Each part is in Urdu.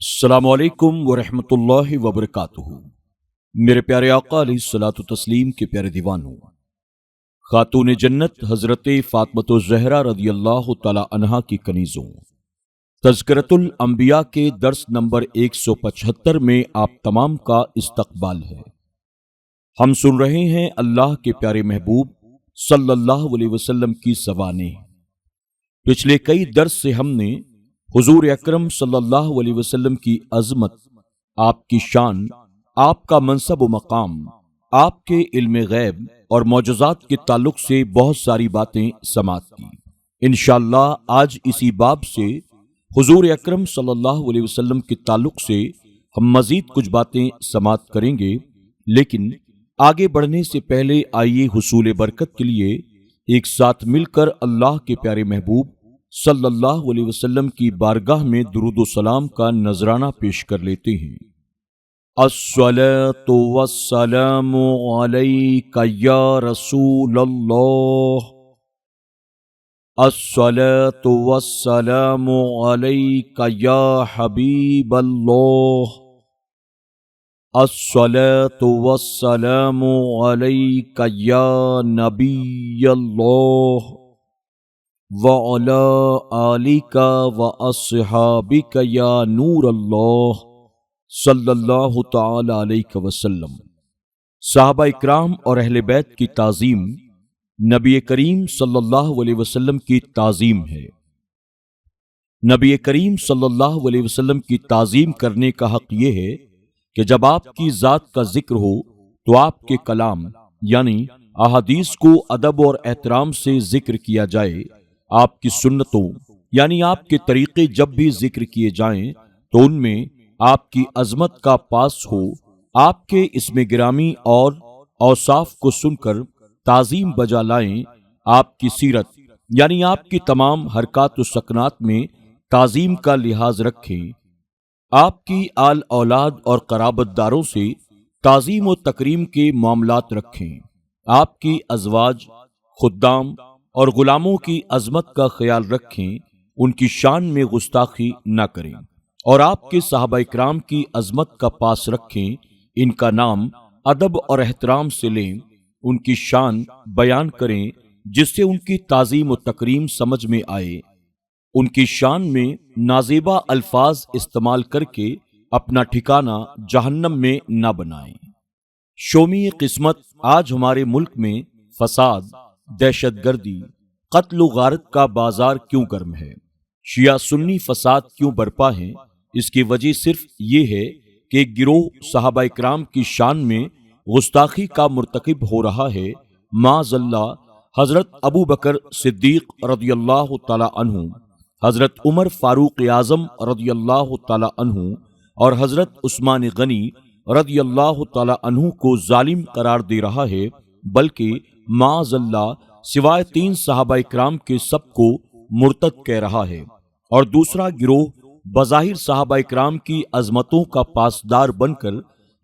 السلام علیکم ورحمۃ اللہ وبرکاتہ۔ میرے پیارے آقا علیہ الصلوۃ والتسلیم کے پیارے دیوانوں، خاتون جنت حضرت فاطمۃ الزہرا رضی اللہ تعالی عنہا کی کنیزوں، تذکرۃ الانبیاء کے درس نمبر 175 میں آپ تمام کا استقبال ہے۔ ہم سن رہے ہیں اللہ کے پیارے محبوب صلی اللہ علیہ وسلم کی زبانیں۔ پچھلے کئی درس سے ہم نے حضور اکرم صلی اللہ علیہ وسلم کی عظمت، آپ کی شان، آپ کا منصب و مقام، آپ کے علم غیب اور معجزات کے تعلق سے بہت ساری باتیں سماعت کی۔ انشاءاللہ آج اسی باب سے حضور اکرم صلی اللہ علیہ وسلم کے تعلق سے ہم مزید کچھ باتیں سماعت کریں گے، لیکن آگے بڑھنے سے پہلے آئیے حصول برکت کے لیے ایک ساتھ مل کر اللہ کے پیارے محبوب صلی اللہ علیہ وسلم کی بارگاہ میں درود و سلام کا نذرانہ پیش کر لیتے ہیں۔ الصلاۃ والسلام علیک یا رسول اللہ، الصلاۃ والسلام علیک یا حبیب اللہ، الصلاۃ والسلام علیک یا نبی اللہ، وَعَلَىٰ آلِكَ وَأَصْحَابِكَ یا نور اللہ صلی اللہ تعالی علیہ وسلم۔ صحابہ اکرام اور اہل بیت کی تعظیم نبی کریم صلی اللہ علیہ وسلم کی تعظیم ہے۔ نبی کریم صلی اللہ علیہ وسلم کی تعظیم کرنے کا حق یہ ہے کہ جب آپ کی ذات کا ذکر ہو تو آپ کے کلام یعنی احادیث کو ادب اور احترام سے ذکر کیا جائے، آپ کی سنتوں یعنی آپ کے طریقے جب بھی ذکر کیے جائیں تو ان میں آپ کی عظمت کا پاس ہو، آپ کے اسم گرامی اور اوصاف کو سن کر تعظیم بجا لائیں، آپ کی سیرت یعنی آپ کی تمام حرکات و سکنات میں تعظیم کا لحاظ رکھیں، آپ کی آل اولاد اور قرابت داروں سے تعظیم و تکریم کے معاملات رکھیں، آپ کی ازواج، خدام اور غلاموں کی عظمت کا خیال رکھیں، ان کی شان میں گستاخی نہ کریں، اور آپ کے صحابہ اکرام کی عظمت کا پاس رکھیں، ان کا نام ادب اور احترام سے لیں، ان کی شان بیان کریں جس سے ان کی تعظیم و تکریم سمجھ میں آئے، ان کی شان میں نازیبا الفاظ استعمال کر کے اپنا ٹھکانہ جہنم میں نہ بنائیں۔ شومی قسمت آج ہمارے ملک میں فساد، دہشت گردی، قتل و غارت کا بازار کیوں گرم ہے؟ شیعہ سنی فساد کیوں برپا ہے؟ اس کی وجہ صرف یہ ہے کہ ایک گروہ صحابہ اکرام کی شان میں گستاخی کا مرتکب ہو رہا ہے۔ معاذ اللہ، حضرت ابو بکر صدیق رضی اللہ تعالی عنہ، حضرت عمر فاروق اعظم رضی اللہ تعالی عنہ اور حضرت عثمان غنی رضی اللہ تعالی عنہ کو ظالم قرار دے رہا ہے، بلکہ معاذ اللہ سوائے 3 صحابہ اکرام کے سب کو مرتد کہہ رہا ہے، اور دوسرا گروہ بظاہر صحابہ اکرام کی عظمتوں کا پاسدار بن کر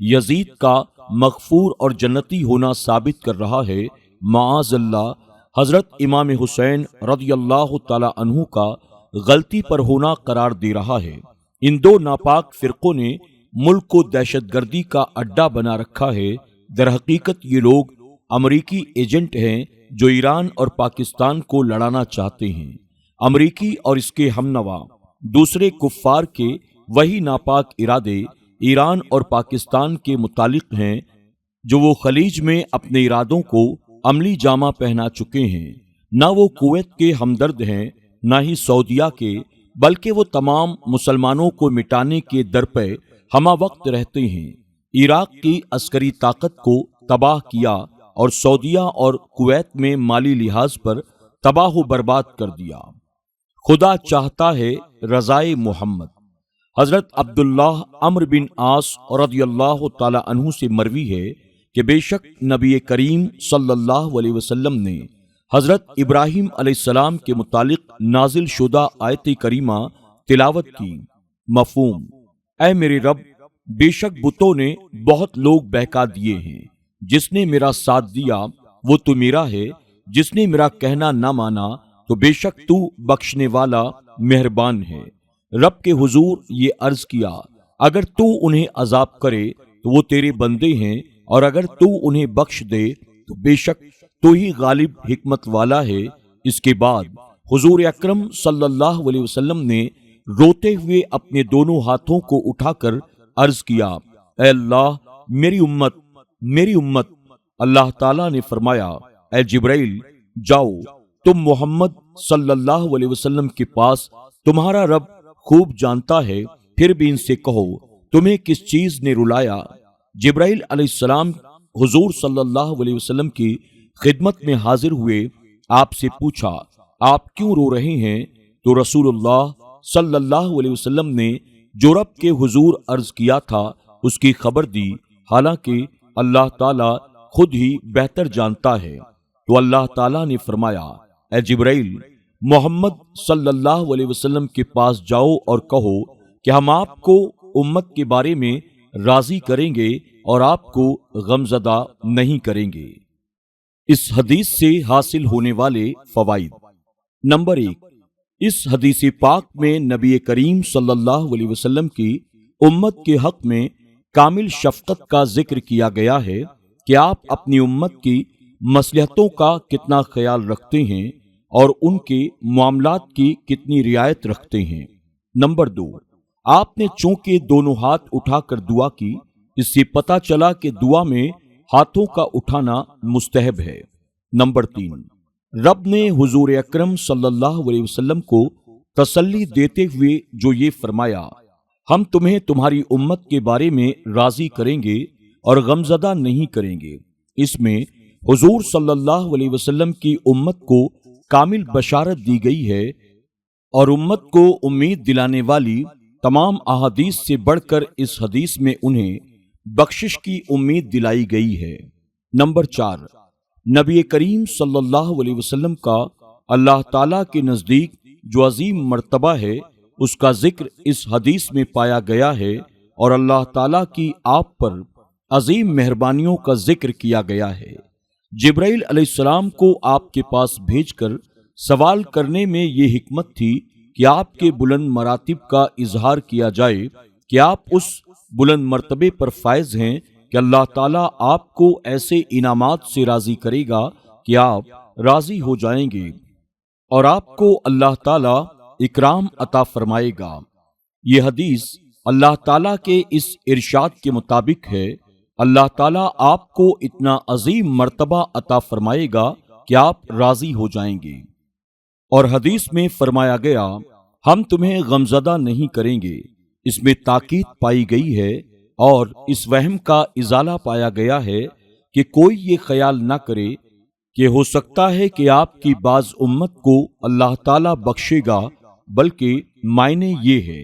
یزید کا مغفور اور جنتی ہونا ثابت کر رہا ہے۔ معاذ اللہ، حضرت امام حسین رضی اللہ تعالی عنہ کا غلطی پر ہونا قرار دے رہا ہے۔ ان 2 ناپاک فرقوں نے ملک کو دہشت گردی کا اڈا بنا رکھا ہے۔ در حقیقت یہ لوگ امریکی ایجنٹ ہیں جو ایران اور پاکستان کو لڑانا چاہتے ہیں۔ امریکی اور اس کے ہمنوا دوسرے کفار کے وہی ناپاک ارادے ایران اور پاکستان کے متعلق ہیں جو وہ خلیج میں اپنے ارادوں کو عملی جامہ پہنا چکے ہیں۔ نہ وہ کویت کے ہمدرد ہیں، نہ ہی سعودیہ کے، بلکہ وہ تمام مسلمانوں کو مٹانے کے درپے ہمہ وقت رہتے ہیں۔ عراق کی عسکری طاقت کو تباہ کیا اور سعودیہ اور کویت میں مالی لحاظ پر تباہ و برباد کر دیا۔ خدا چاہتا ہے رضائے محمد۔ حضرت عبداللہ عمرو بن عاص رضی اللہ تعالی عنہ سے مروی ہے کہ بے شک نبی کریم صلی اللہ علیہ وسلم نے حضرت ابراہیم علیہ السلام کے متعلق نازل شدہ آیت کریمہ تلاوت کی۔ مفہوم: اے میرے رب، بے شک بتوں نے بہت لوگ بہکا دیے ہیں، جس نے میرا ساتھ دیا وہ تو میرا ہے، جس نے میرا کہنا نہ مانا تو بے شک تو بخشنے والا مہربان ہے۔ رب کے حضور یہ عرض کیا، اگر تو انہیں عذاب کرے تو وہ تیرے بندے ہیں، اور اگر تو انہیں بخش دے تو بے شک تو ہی غالب حکمت والا ہے۔ اس کے بعد حضور اکرم صلی اللہ علیہ وسلم نے روتے ہوئے اپنے دونوں ہاتھوں کو اٹھا کر عرض کیا، اے اللہ میری امت، میری امت۔ اللہ تعالیٰ نے فرمایا، اے جبرائیل جاؤ، تم محمد صلی اللہ علیہ وسلم کے پاس تمہارا رب خوب جانتا ہے، پھر بھی ان سے کہو تمہیں کس چیز نے رلایا۔ جبرائیل علیہ السلام حضور صلی اللہ علیہ وسلم کی خدمت میں حاضر ہوئے، آپ سے پوچھا، آپ کیوں رو رہے ہیں؟ تو رسول اللہ صلی اللہ علیہ وسلم نے جو رب کے حضور عرض کیا تھا اس کی خبر دی، حالانکہ اللہ تعالیٰ خود ہی بہتر جانتا ہے۔ تو اللہ تعالیٰ نے فرمایا، اے جبرائیل محمد صلی اللہ علیہ وسلم کے پاس جاؤ اور کہو کہ ہم آپ کو امت کے بارے میں راضی کریں گے اور آپ کو غمزدہ نہیں کریں گے۔ اس حدیث سے حاصل ہونے والے فوائد۔ نمبر 1، اس حدیث پاک میں نبی کریم صلی اللہ علیہ وسلم کی امت کے حق میں کامل شفقت کا ذکر کیا گیا ہے کہ آپ اپنی امت کی مصلحتوں کا کتنا خیال رکھتے ہیں اور ان کے معاملات کی کتنی رعایت رکھتے ہیں۔ نمبر 2، آپ نے چونکہ دونوں ہاتھ اٹھا کر دعا کی، اس سے پتہ چلا کہ دعا میں ہاتھوں کا اٹھانا مستحب ہے۔ نمبر 3، رب نے حضور اکرم صلی اللہ علیہ وسلم کو تسلی دیتے ہوئے جو یہ فرمایا، ہم تمہیں تمہاری امت کے بارے میں راضی کریں گے اور غمزدہ نہیں کریں گے، اس میں حضور صلی اللہ علیہ وسلم کی امت کو کامل بشارت دی گئی ہے، اور امت کو امید دلانے والی تمام احادیث سے بڑھ کر اس حدیث میں انہیں بخشش کی امید دلائی گئی ہے۔ نمبر 4، نبی کریم صلی اللہ علیہ وسلم کا اللہ تعالیٰ کے نزدیک جو عظیم مرتبہ ہے اس کا ذکر اس حدیث میں پایا گیا ہے، اور اللہ تعالیٰ کی آپ پر عظیم مہربانیوں کا ذکر کیا گیا ہے۔ جبرائیل علیہ السلام کو آپ کے پاس بھیج کر سوال کرنے میں یہ حکمت تھی کہ آپ کے بلند مراتب کا اظہار کیا جائے کہ آپ اس بلند مرتبے پر فائز ہیں کہ اللہ تعالیٰ آپ کو ایسے انعامات سے راضی کرے گا کہ آپ راضی ہو جائیں گے، اور آپ کو اللہ تعالیٰ اکرام عطا فرمائے گا۔ یہ حدیث اللہ تعالیٰ کے اس ارشاد کے مطابق ہے، اللہ تعالیٰ آپ کو اتنا عظیم مرتبہ عطا فرمائے گا کہ آپ راضی ہو جائیں گے۔ اور حدیث میں فرمایا گیا، ہم تمہیں غمزدہ نہیں کریں گے، اس میں تاکید پائی گئی ہے اور اس وہم کا ازالہ پایا گیا ہے کہ کوئی یہ خیال نہ کرے کہ ہو سکتا ہے کہ آپ کی بعض امت کو اللہ تعالیٰ بخشے گا، بلکہ معنی یہ ہے،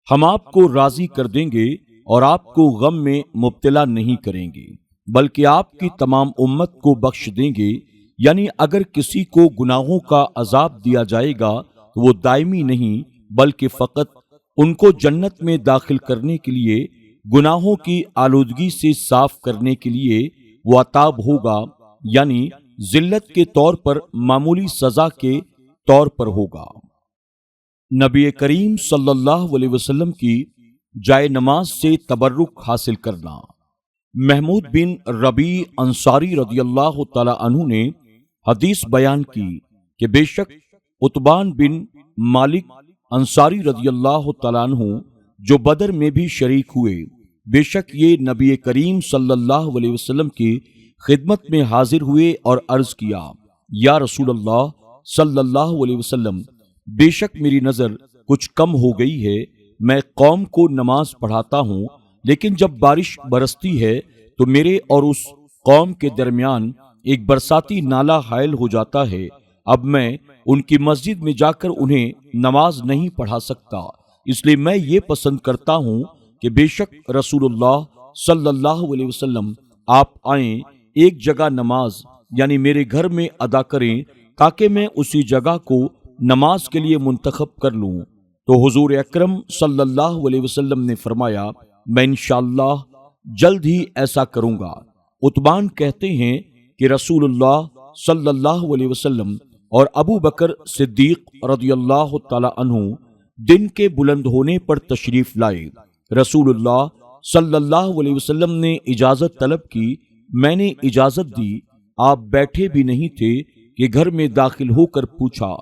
ہم آپ کو راضی کر دیں گے اور آپ کو غم میں مبتلا نہیں کریں گے، بلکہ آپ کی تمام امت کو بخش دیں گے۔ یعنی اگر کسی کو گناہوں کا عذاب دیا جائے گا تو وہ دائمی نہیں، بلکہ فقط ان کو جنت میں داخل کرنے کے لیے، گناہوں کی آلودگی سے صاف کرنے کے لیے وہ عتاب ہوگا، یعنی ذلت کے طور پر معمولی سزا کے طور پر ہوگا۔ نبی کریم صلی اللہ علیہ وسلم کی جائے نماز سے تبرک حاصل کرنا۔ محمود بن ربیع انصاری رضی اللہ تعالی عنہ نے حدیث بیان کی کہ بے شک عتبان بن مالک انصاری رضی اللہ تعالی عنہ جو بدر میں بھی شریک ہوئے، بے شک یہ نبی کریم صلی اللہ علیہ وسلم کی خدمت میں حاضر ہوئے اور عرض کیا، یا رسول اللہ صلی اللہ علیہ وسلم، بے شک میری نظر کچھ کم ہو گئی ہے، میں قوم کو نماز پڑھاتا ہوں، لیکن جب بارش برستی ہے تو میرے اور اس قوم کے درمیان ایک برساتی نالہ حائل ہو جاتا ہے، اب میں ان کی مسجد میں جا کر انہیں نماز نہیں پڑھا سکتا، اس لیے میں یہ پسند کرتا ہوں کہ بے شک رسول اللہ صلی اللہ علیہ وسلم آپ آئیں، ایک جگہ نماز یعنی میرے گھر میں ادا کریں تاکہ میں اسی جگہ کو نماز کے لیے منتخب کر لوں۔ تو حضور اکرم صلی اللہ علیہ وسلم نے فرمایا، میں انشاءاللہ جلد ہی ایسا کروں گا۔ عتبان کہتے ہیں کہ رسول اللہ صلی اللہ علیہ وسلم اور ابو بکر صدیق رضی اللہ تعالی عنہ دن کے بلند ہونے پر تشریف لائے۔ رسول اللہ صلی اللہ علیہ وسلم نے اجازت طلب کی، میں نے اجازت دی۔ آپ بیٹھے بھی نہیں تھے کہ گھر میں داخل ہو کر پوچھا،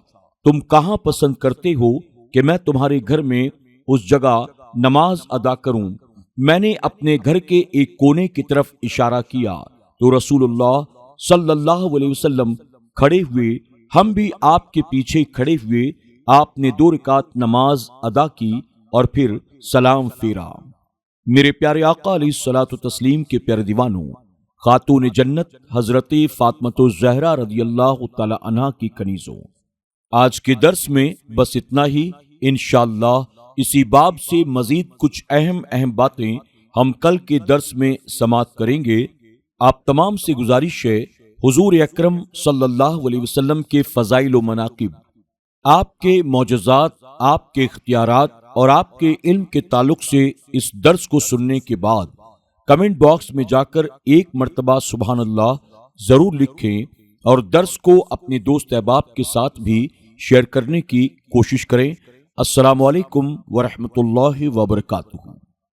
تم کہاں پسند کرتے ہو کہ میں تمہارے گھر میں اس جگہ نماز ادا کروں؟ میں نے اپنے گھر کے ایک کونے کی طرف اشارہ کیا تو رسول اللہ صلی اللہ علیہ وسلم کھڑے ہوئے، ہم بھی آپ کے پیچھے کھڑے ہوئے۔ آپ نے 2 رکعت نماز ادا کی اور پھر سلام پھیرا۔ میرے پیارے آقا علیہ الصلوۃ والتسلیم کے پیارے دیوانوں، خاتون جنت حضرت فاطمہ الزہرا رضی اللہ تعالی عنہا کی کنیزوں، آج کے درس میں بس اتنا ہی۔ انشاءاللہ اسی باب سے مزید کچھ اہم باتیں ہم کل کے درس میں سماعت کریں گے۔ آپ تمام سے گزارش ہے، حضور اکرم صلی اللہ علیہ وسلم کے فضائل و مناقب، آپ کے معجزات، آپ کے اختیارات اور آپ کے علم کے تعلق سے اس درس کو سننے کے بعد کمنٹ باکس میں جا کر 1 مرتبہ سبحان اللہ ضرور لکھیں اور درس کو اپنے دوست احباب کے ساتھ بھی شیئر کرنے کی کوشش کریں۔ السلام علیکم ورحمۃ اللہ وبرکاتہ۔